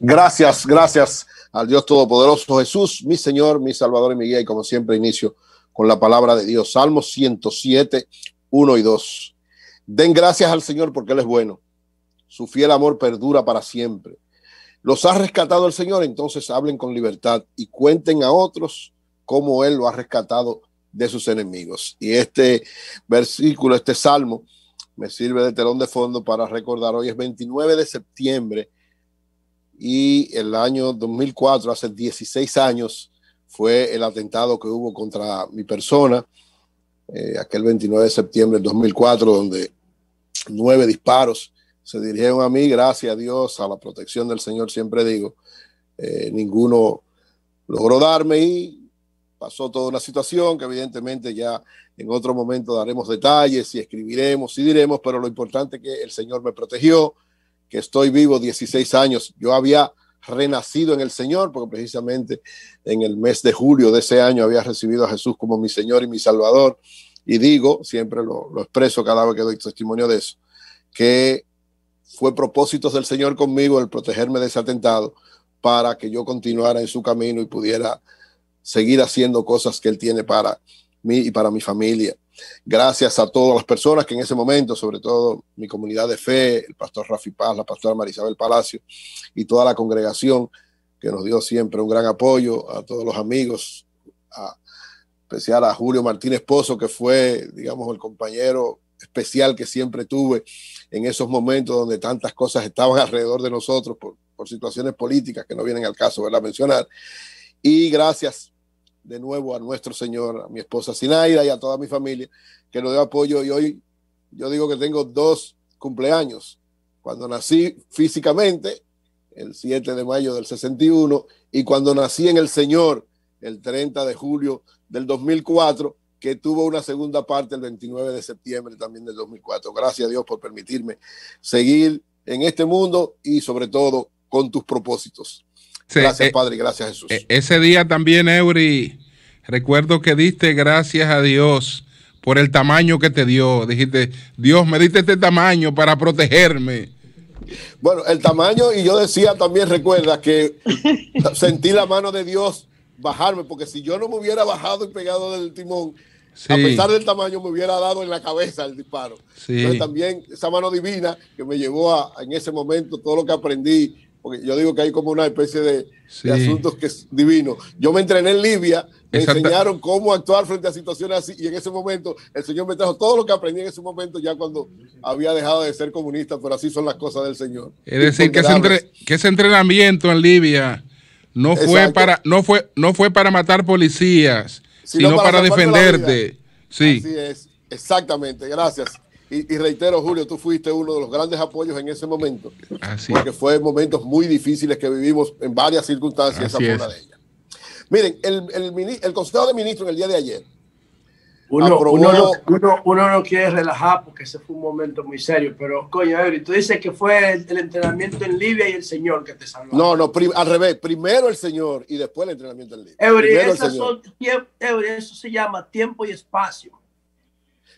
Gracias, gracias al Dios Todopoderoso Jesús, mi Señor, mi Salvador y mi guía. Y como siempre inicio con la palabra de Dios. Salmos 107, 1 y 2. Den gracias al Señor porque Él es bueno. Su fiel amor perdura para siempre. Los ha rescatado el Señor, entonces hablen con libertad y cuenten a otros cómo Él lo ha rescatado de sus enemigos. Y este versículo, este salmo, me sirve de telón de fondo para recordar. Hoy es 29 de septiembre y el año 2004, hace 16 años, fue el atentado que hubo contra mi persona, aquel 29 de septiembre del 2004, donde 9 disparos se dirigieron a mí. Gracias a Dios, a la protección del Señor, siempre digo, ninguno logró darme y pasó toda una situación que evidentemente ya en otro momento daremos detalles y escribiremos y diremos, pero lo importante es que el Señor me protegió, que estoy vivo 16 años. Yo había renacido en el Señor porque precisamente en el mes de julio de ese año había recibido a Jesús como mi Señor y mi Salvador. Y digo, siempre lo expreso cada vez que doy testimonio de eso, que fue propósitos del Señor conmigo el protegerme de ese atentado para que yo continuara en su camino y pudiera seguir haciendo cosas que Él tiene para mí y para mi familia. Gracias a todas las personas que en ese momento, sobre todo mi comunidad de fe, el pastor Rafi Paz, la pastora Marisabel Palacio y toda la congregación que nos dio siempre un gran apoyo, a todos los amigos, especial a Julio Martínez Pozo, que fue, digamos, el compañero especial que siempre tuve en esos momentos donde tantas cosas estaban alrededor de nosotros por situaciones políticas que no vienen al caso, ¿verdad?, mencionar. Y gracias de nuevo a nuestro Señor, a mi esposa Zinaida y a toda mi familia que nos dio apoyo. Y hoy yo digo que tengo 2 cumpleaños. Cuando nací físicamente, el 7 de mayo del 61, y cuando nací en el Señor, el 30 de julio del 2004, que tuvo una segunda parte el 29 de septiembre también del 2004. Gracias a Dios por permitirme seguir en este mundo y sobre todo con tus propósitos. Sí, gracias, Padre, y gracias, Jesús. Ese día también, Eury, recuerdo que diste gracias a Dios por el tamaño que te dio. Dijiste, Dios, me diste este tamaño para protegerme. Bueno, el tamaño, y yo decía también, recuerda que sentí la mano de Dios bajarme, porque si yo no me hubiera bajado y pegado del timón, sí, a pesar del tamaño, me hubiera dado en la cabeza el disparo. Sí. Entonces también esa mano divina que me llevó en ese momento todo lo que aprendí, porque yo digo que hay como una especie de asuntos que es divino. Yo me entrené en Libia, me enseñaron cómo actuar frente a situaciones así, y en ese momento el Señor me trajo todo lo que aprendí en ese momento, ya cuando había dejado de ser comunista, pero así son las cosas del Señor. Es decir, que ese entrenamiento en Libia no fue para matar policías, sino para defenderte. Sí. Así es, exactamente, gracias. Y reitero, Julio, tú fuiste uno de los grandes apoyos en ese momento. Así porque fue momentos muy difíciles que vivimos en varias circunstancias. Esa fue una de ellas. Miren, el Consejo de Ministros en el día de ayer uno no quiere relajar porque ese fue un momento muy serio, pero coño, Eury, tú dices que fue el entrenamiento en Libia y el Señor que te salvó. No, al revés, primero el Señor y después el entrenamiento en Libia. Eury, eso se llama tiempo y espacio.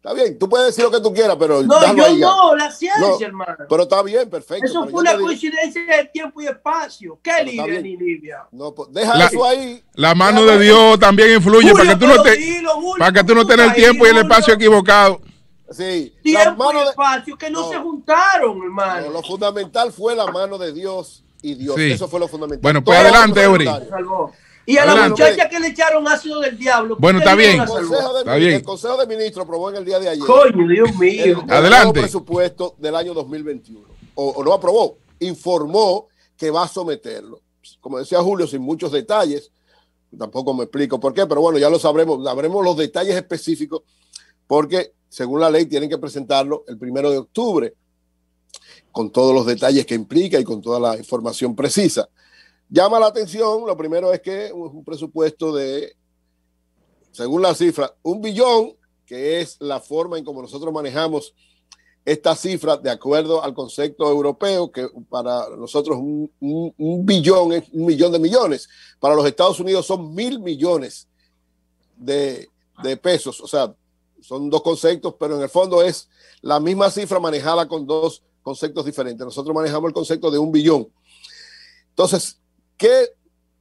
Está bien, tú puedes decir lo que tú quieras, pero no, yo ahí, no, la ciencia, hermano. Pero está bien, perfecto. Eso fue una coincidencia de tiempo y espacio. ¿Qué Libia ni Libia? No, pues deja eso ahí. La mano de Dios también influye, Julio, para que tú no tengas el tiempo y el espacio equivocado. Sí. Tiempo y espacio que no se juntaron, hermano. No, lo fundamental fue la mano de Dios y Dios. Sí. Eso fue lo fundamental. Bueno, pues adelante, Eury. Y a la muchacha que le echaron ácido del diablo. Bueno, está bien. El Consejo de Ministros aprobó en el día de ayer. Coño, Dios mío. Adelante. El presupuesto del año 2021. O no aprobó. Informó que va a someterlo. Como decía Julio, sin muchos detalles. Tampoco me explico por qué, pero bueno, ya lo sabremos. Sabremos los detalles específicos porque, según la ley, tienen que presentarlo el 1 de octubre con todos los detalles que implica y con toda la información precisa. Llama la atención, lo primero es que un presupuesto de, según la cifra, 1 billón, que es la forma en como nosotros manejamos esta cifra de acuerdo al concepto europeo, que para nosotros un billón es 1 millón de millones. Para los Estados Unidos son 1.000 millones de pesos. O sea, son 2 conceptos, pero en el fondo es la misma cifra manejada con 2 conceptos diferentes. Nosotros manejamos el concepto de 1 billón. Entonces, ¿qué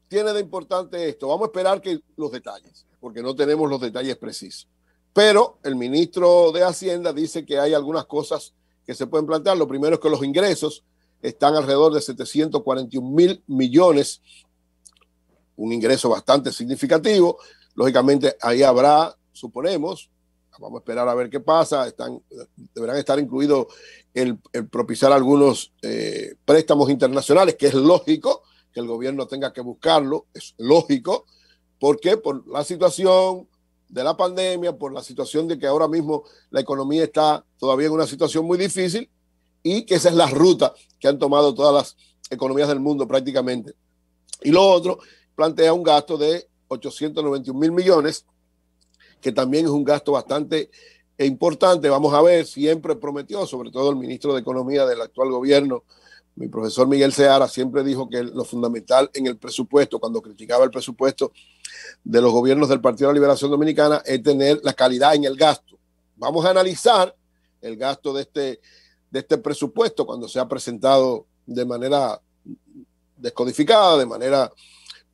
tiene de importante esto? Vamos a esperar que los detalles, porque no tenemos los detalles precisos. Pero el ministro de Hacienda dice que hay algunas cosas que se pueden plantear. Lo primero es que los ingresos están alrededor de 741.000 millones, un ingreso bastante significativo. Lógicamente, ahí habrá, suponemos, vamos a esperar a ver qué pasa, deberán estar incluidos el propiciar algunos préstamos internacionales, que es lógico que el gobierno tenga que buscarlo, es lógico. ¿Por qué? Por la situación de la pandemia, por la situación de que ahora mismo la economía está todavía en una situación muy difícil y que esa es la ruta que han tomado todas las economías del mundo prácticamente. Y lo otro, plantea un gasto de 891.000 millones, que también es un gasto bastante importante. Vamos a ver, siempre prometió, sobre todo el ministro de Economía del actual gobierno, mi profesor Miguel Seara, siempre dijo que lo fundamental en el presupuesto, cuando criticaba el presupuesto de los gobiernos del Partido de la Liberación Dominicana, es tener la calidad en el gasto. Vamos a analizar el gasto de este presupuesto cuando se ha presentado de manera descodificada, de manera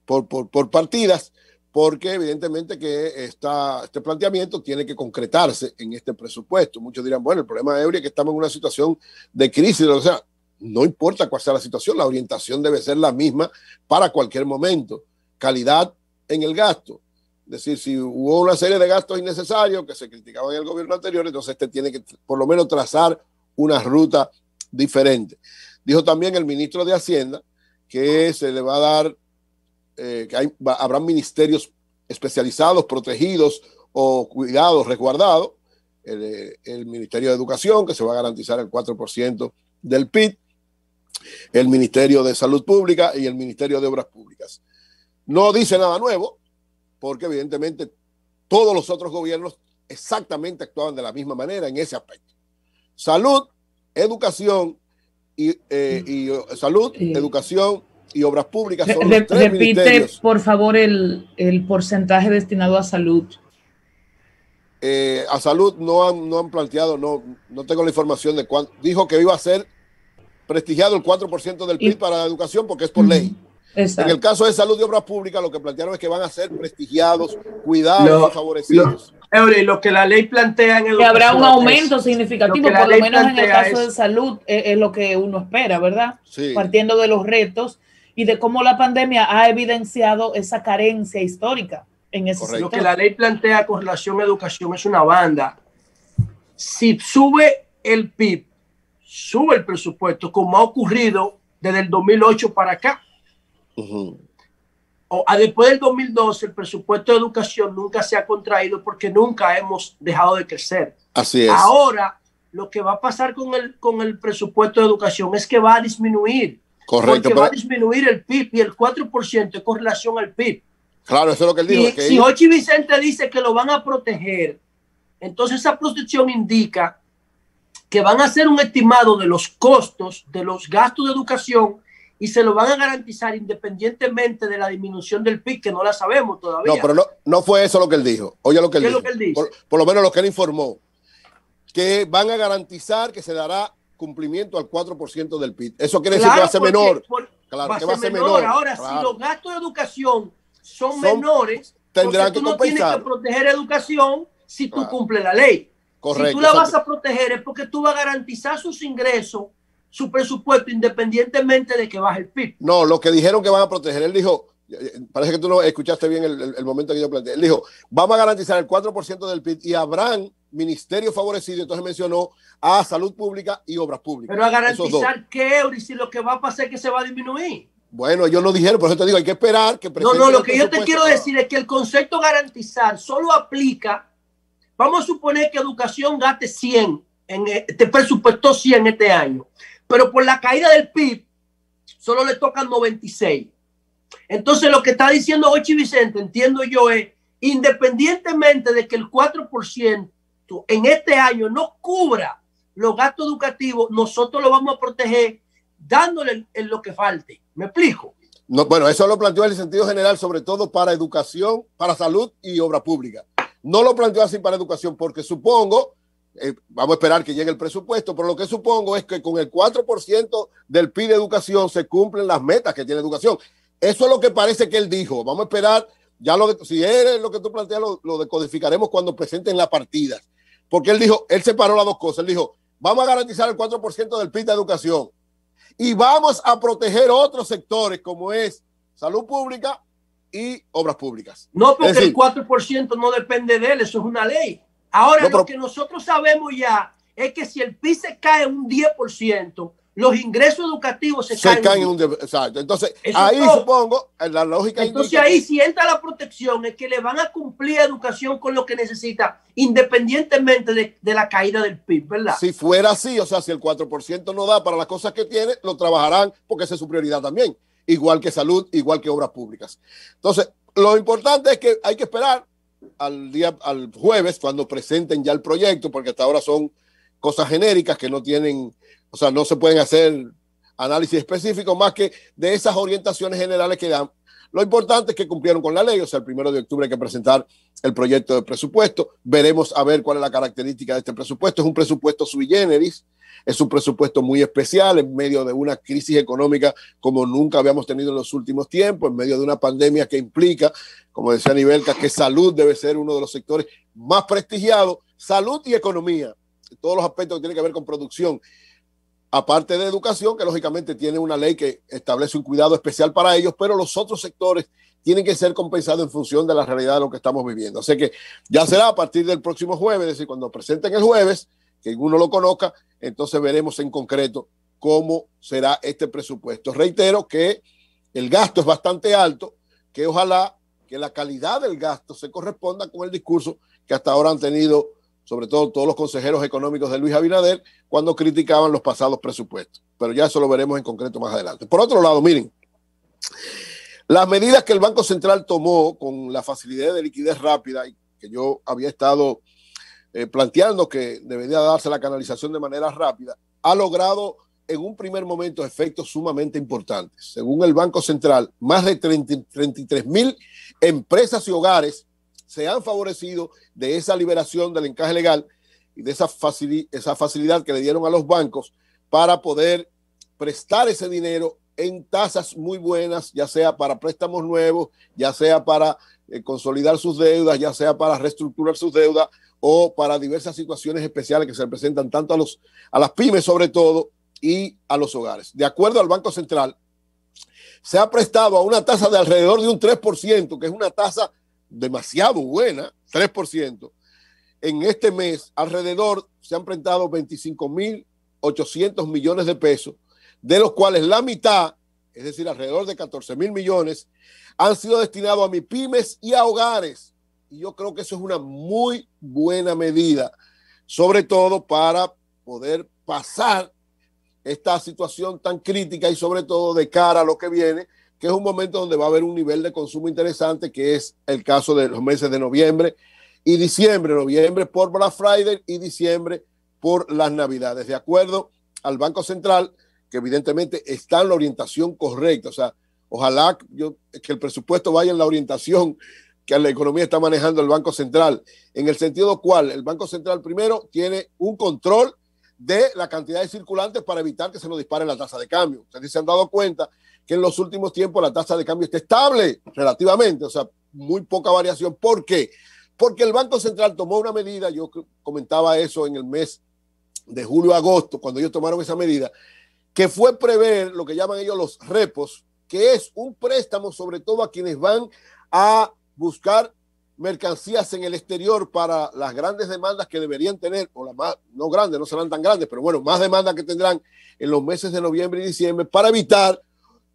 por partidas, porque evidentemente que este planteamiento tiene que concretarse en este presupuesto. Muchos dirán, bueno, el problema de Eury es que estamos en una situación de crisis, o sea, no importa cuál sea la situación, la orientación debe ser la misma para cualquier momento. Calidad en el gasto. Es decir, si hubo una serie de gastos innecesarios que se criticaban en el gobierno anterior, entonces este tiene que por lo menos trazar una ruta diferente. Dijo también el ministro de Hacienda que se le va a dar, habrán ministerios especializados, protegidos o cuidados, resguardados. El Ministerio de Educación, que se va a garantizar el 4% del PIB, el Ministerio de Salud Pública y el Ministerio de Obras Públicas. No dice nada nuevo, porque evidentemente todos los otros gobiernos exactamente actuaban de la misma manera en ese aspecto. Salud, educación educación y obras públicas son los tres ministerios. Por favor, el porcentaje destinado a salud. A salud no han planteado, no tengo la información de cuánto. Dijo que iba a ser prestigiado el 4% del PIB para la educación porque es por ley. Exacto. En el caso de salud y obras públicas, lo que plantearon es que van a ser prestigiados, cuidados y favorecidos. Lo que la ley plantea en el que habrá un aumento significativo, por lo menos en el caso de salud, es lo que uno espera, ¿verdad? Sí. Partiendo de los retos y de cómo la pandemia ha evidenciado esa carencia histórica en ese sector. Lo que la ley plantea con relación a educación es una banda. Si sube el PIB, sube el presupuesto, como ha ocurrido desde el 2008 para acá. Después del 2012, el presupuesto de educación nunca se ha contraído porque nunca hemos dejado de crecer. Así es. Ahora, lo que va a pasar con el presupuesto de educación es que va a disminuir. Correcto. Porque va a disminuir el PIB y el 4% con relación al PIB. Claro, eso es lo que él dijo. Y si Jochi Vicente dice que lo van a proteger, entonces esa protección indica que van a hacer un estimado de los costos de los gastos de educación y se lo van a garantizar independientemente de la disminución del PIB, que no la sabemos todavía. No, pero no fue eso lo que él dijo. Oye lo que él dijo. ¿Qué es lo que él dice? Por lo menos lo que él informó. Que van a garantizar que se dará cumplimiento al 4% del PIB. Eso quiere decir que va a ser menor. Claro, que va a ser menor. Ahora, claro, si los gastos de educación son menores, tendrán que tú no compensar. tienes que proteger educación si tú cumples la ley. Correcto, si tú la vas a proteger es porque tú vas a garantizar sus ingresos, su presupuesto, independientemente de que baje el PIB. No, lo que dijeron que van a proteger, él dijo, parece que tú no escuchaste bien el momento que yo planteé, él dijo, vamos a garantizar el 4% del PIB y habrán ministerios favorecidos, entonces mencionó a salud pública y obras públicas. Pero a garantizar que Eury, si lo que va a pasar es que se va a disminuir. Bueno, ellos lo dijeron, por eso te digo, hay que esperar que presenten. No, lo que yo te quiero decir es que el concepto garantizar solo aplica, vamos a suponer que educación gaste 100, te presupuestó 100 este año, pero por la caída del PIB solo le tocan 96. Entonces lo que está diciendo Jochi Vicente, entiendo yo, es independientemente de que el 4% en este año no cubra los gastos educativos, nosotros lo vamos a proteger dándole en lo que falte. ¿Me explico? No, bueno, eso lo planteó en el sentido general, sobre todo para educación, para salud y obra pública. No lo planteó así para educación, porque supongo Vamos a esperar que llegue el presupuesto, pero lo que supongo es que con el 4% del PIB de educación se cumplen las metas que tiene educación. Eso es lo que parece que él dijo. Vamos a esperar, ya si es lo que tú planteas, lo decodificaremos cuando presenten las partidas. Porque él dijo, él separó las dos cosas. Él dijo, vamos a garantizar el 4% del PIB de educación y vamos a proteger otros sectores como es salud pública y obras públicas. No, porque el 4% no depende de él, eso es una ley. Ahora, lo que nosotros sabemos ya es que si el PIB se cae un 10%, los ingresos educativos se caen en un 10%. Exacto. Entonces, eso ahí supongo, la lógica. Entonces, ahí si entra la protección, es que le van a cumplir educación con lo que necesita, independientemente de la caída del PIB, ¿verdad? Si fuera así, o sea, si el 4% no da para las cosas que tiene, lo trabajarán porque esa es su prioridad también. Igual que salud, igual que obras públicas. Entonces, lo importante es que hay que esperar al jueves, cuando presenten ya el proyecto, porque hasta ahora son cosas genéricas que no tienen, o sea, no se pueden hacer análisis específicos más que de esas orientaciones generales que dan. Lo importante es que cumplieron con la ley, o sea, el 1 de octubre hay que presentar el proyecto de presupuesto. Veremos a ver cuál es la característica de este presupuesto. Es un presupuesto sui generis, es un presupuesto muy especial en medio de una crisis económica como nunca habíamos tenido en los últimos tiempos, en medio de una pandemia que implica, como decía Nivelca, que salud debe ser uno de los sectores más prestigiados, salud y economía, todos los aspectos que tienen que ver con producción, aparte de educación, que lógicamente tiene una ley que establece un cuidado especial para ellos, pero los otros sectores tienen que ser compensados en función de la realidad de lo que estamos viviendo. Así que ya será a partir del próximo jueves, es decir, cuando presenten el jueves, que uno lo conozca, entonces veremos en concreto cómo será este presupuesto. Reitero que el gasto es bastante alto, que ojalá que la calidad del gasto se corresponda con el discurso que hasta ahora han tenido, sobre todo todos los consejeros económicos de Luis Abinader, cuando criticaban los pasados presupuestos. Pero ya eso lo veremos en concreto más adelante. Por otro lado, miren, las medidas que el Banco Central tomó con la facilidad de liquidez rápida, y que yo había estado planteando que debería darse la canalización de manera rápida, ha logrado en un primer momento efectos sumamente importantes. Según el Banco Central, más de 33,000 empresas y hogares se han favorecido de esa liberación del encaje legal y de esa facilidad que le dieron a los bancos para poder prestar ese dinero en tasas muy buenas, ya sea para préstamos nuevos, ya sea para consolidar sus deudas, ya sea para reestructurar sus deudas o para diversas situaciones especiales que se presentan tanto a las pymes sobre todo y a los hogares. De acuerdo al Banco Central, se ha prestado a una tasa de alrededor de un 3%, que es una tasa demasiado buena, 3%. En este mes, alrededor se han prestado 25,800 millones de pesos, de los cuales la mitad, es decir, alrededor de 14,000 millones, han sido destinados a MIPYMES y a hogares. Y yo creo que eso es una muy buena medida, sobre todo para poder pasar esta situación tan crítica y sobre todo de cara a lo que viene, que es un momento donde va a haber un nivel de consumo interesante, que es el caso de los meses de noviembre y diciembre. Noviembre por Black Friday y diciembre por las Navidades. De acuerdo al Banco Central, que evidentemente está en la orientación correcta. O sea, ojalá que el presupuesto vaya en la orientación que la economía está manejando el Banco Central, en el sentido cual el Banco Central primero tiene un control de la cantidad de circulantes para evitar que se nos dispare la tasa de cambio. Ustedes se han dado cuenta que en los últimos tiempos la tasa de cambio está estable relativamente, o sea, muy poca variación. ¿Por qué? Porque el Banco Central tomó una medida, yo comentaba eso en el mes de julio-agosto, cuando ellos tomaron esa medida, que fue prever lo que llaman ellos los repos, que es un préstamo sobre todo a quienes van a buscar mercancías en el exterior para las grandes demandas que deberían tener, o las más, no grandes, no serán tan grandes, pero bueno, más demandas que tendrán en los meses de noviembre y diciembre para evitar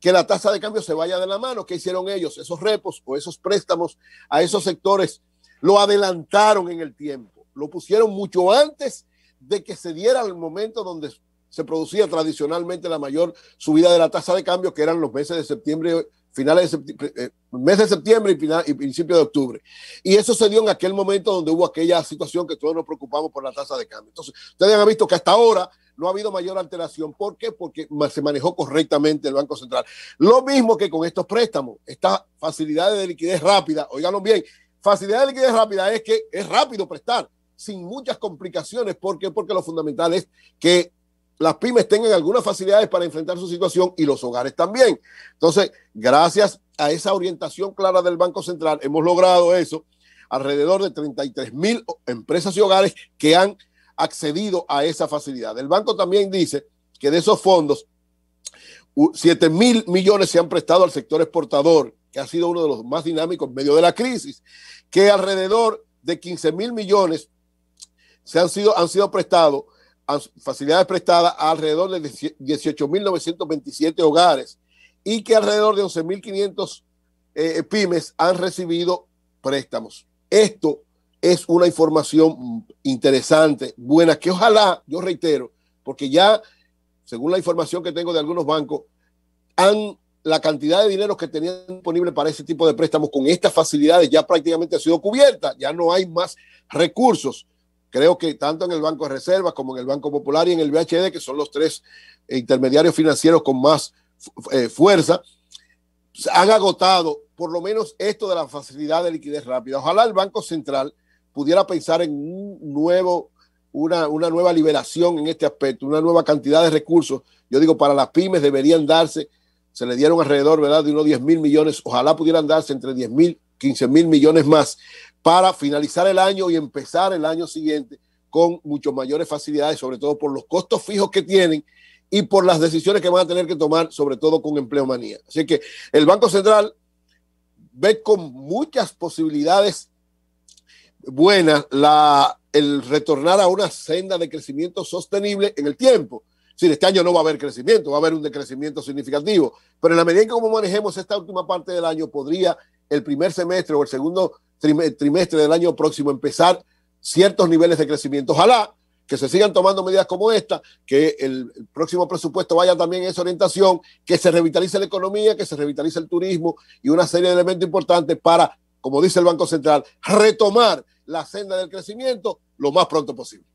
que la tasa de cambio se vaya de la mano. ¿Qué hicieron ellos? Esos repos o esos préstamos a esos sectores lo adelantaron en el tiempo, lo pusieron mucho antes de que se diera el momento donde se producía tradicionalmente la mayor subida de la tasa de cambio, que eran los meses de septiembre, finales de septiembre, mes de septiembre y principio de octubre. Y eso se dio en aquel momento donde hubo aquella situación que todos nos preocupamos por la tasa de cambio. Entonces, ustedes han visto que hasta ahora no ha habido mayor alteración. ¿Por qué? Porque se manejó correctamente el Banco Central. Lo mismo que con estos préstamos, esta facilidad de liquidez rápida, óiganlo bien, facilidad de liquidez rápida es que es rápido prestar. sin muchas complicaciones. ¿Por qué? Porque lo fundamental es que las pymes tengan algunas facilidades para enfrentar su situación y los hogares también. Entonces, gracias a esa orientación clara del Banco Central, hemos logrado eso. Alrededor de 33,000 empresas y hogares que han accedido a esa facilidad. El banco también dice que de esos fondos, 7,000 millones se han prestado al sector exportador, que ha sido uno de los más dinámicos en medio de la crisis, que alrededor de 15,000 millones han sido prestados, facilidades prestadas a alrededor de 18,927 hogares, y que alrededor de 11,500 pymes han recibido préstamos. Esto es una información interesante, buena, que ojalá, yo reitero, porque ya, según la información que tengo de algunos bancos, la cantidad de dinero que tenían disponible para ese tipo de préstamos con estas facilidades ya prácticamente ha sido cubierta, ya no hay más recursos. Creo que tanto en el Banco de Reservas como en el Banco Popular y en el BHD, que son los tres intermediarios financieros con más fuerza, han agotado por lo menos esto de la facilidad de liquidez rápida. Ojalá el Banco Central pudiera pensar en una nueva liberación en este aspecto, una nueva cantidad de recursos. Yo digo, para las pymes deberían darse, se le dieron alrededor, ¿verdad?, de unos 10,000 millones, ojalá pudieran darse entre 10,000, 15,000 millones más para finalizar el año y empezar el año siguiente con mucho mayores facilidades, sobre todo por los costos fijos que tienen y por las decisiones que van a tener que tomar, sobre todo con empleomanía. Así que el Banco Central ve con muchas posibilidades buenas el retornar a una senda de crecimiento sostenible en el tiempo. Es decir, este año no va a haber crecimiento, va a haber un decrecimiento significativo, pero en la medida en que como manejemos esta última parte del año, podría el primer semestre o el segundo trimestre del año próximo empezar ciertos niveles de crecimiento. Ojalá que se sigan tomando medidas como esta, que el próximo presupuesto vaya también en esa orientación, que se revitalice la economía, que se revitalice el turismo y una serie de elementos importantes para, como dice el Banco Central, retomar la senda del crecimiento lo más pronto posible.